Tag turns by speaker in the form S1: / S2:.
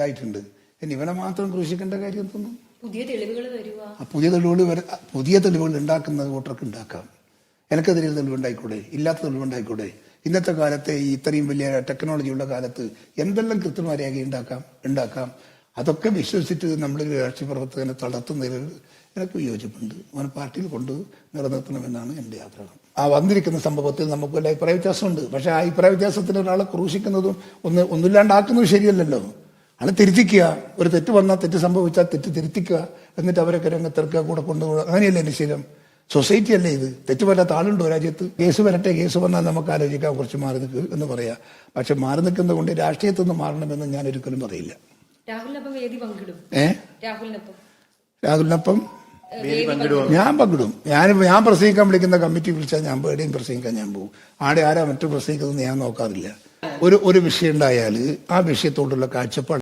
S1: ഉണ്ടായിട്ടുണ്ട്. ഇനി ഇവനെ മാത്രം ക്രൂശിക്കേണ്ട കാര്യം തോന്നും.
S2: പുതിയ
S1: തെളിവുകൾ ഉണ്ടാക്കുന്നത് വോട്ടർക്ക് ഉണ്ടാക്കാം. എനിക്കെതിരെ തെളിവുണ്ടായിക്കൂടെ? ഇല്ലാത്ത തെളിവുണ്ടായിക്കൂടെ? ഇന്നത്തെ കാലത്തെ ഈ ഇത്രയും വലിയ ടെക്നോളജിയുള്ള കാലത്ത് എന്തെല്ലാം കൃത്രിമ രേഖ ഉണ്ടാക്കാം. അതൊക്കെ വിശ്വസിച്ചിട്ട് നമ്മളൊരു രാഷ്ട്രീയ പ്രവർത്തകനെ തളർത്തുന്നതിൽ എനിക്ക് വിയോജിപ്പുണ്ട്. അവൻ പാർട്ടിയിൽ കൊണ്ട് നിലനിർത്തണമെന്നാണ് എൻ്റെ ആഗ്രഹം. ആ വന്നിരിക്കുന്ന സംഭവത്തിൽ നമുക്ക് വല്ല അഭിപ്രായ വ്യത്യാസമുണ്ട്. പക്ഷെ ആ അഭിപ്രായ വ്യത്യാസത്തിന് ഒരാളെ ക്രൂശിക്കുന്നതും ഒന്നുമില്ലാണ്ടാക്കുന്നതും ശരിയല്ലല്ലോ. അത് തിരുത്തിക്കുക. ഒരു തെറ്റ് വന്നാൽ, തെറ്റ് സംഭവിച്ചാൽ തെറ്റ് തിരുത്തിക്കുക, എന്നിട്ട് അവരൊക്കെ രംഗത്തിറക്കുക, കൂടെ കൊണ്ടുപോകുക. അങ്ങനെയല്ലേ എൻ്റെ ശീലം? സൊസൈറ്റി അല്ലേ ഇത്? തെറ്റ് വരാത്ത ആളുണ്ടോ രാജ്യത്ത്? കേസ് വരട്ടെ, കേസ് വന്നാൽ നമുക്ക് ആലോചിക്കാം, കുറച്ച് മാറി നിൽക്കുക എന്ന് പറയാം. പക്ഷെ മാറി നിൽക്കുന്നത് കൊണ്ട് രാഷ്ട്രീയത്തിൽ നിന്ന് മാറണമെന്ന് ഞാൻ ഒരിക്കലും പറയില്ല. രാഹുലിനൊപ്പം ഞാൻ പങ്കിടും. ഞാൻ പ്രസംഗിക്കാൻ വിളിക്കുന്ന കമ്മിറ്റി വിളിച്ചാൽ ഞാൻ എവിടെയും പ്രസംഗിക്കാൻ ഞാൻ പോകും. ആരാ മറ്റു പ്രസംഗിക്കുന്നതെന്ന് ഞാൻ നോക്കാറില്ല. ഒരു വിഷയം ഉണ്ടായാൽ ആ വിഷയത്തോടുള്ള കാഴ്ചപ്പാട്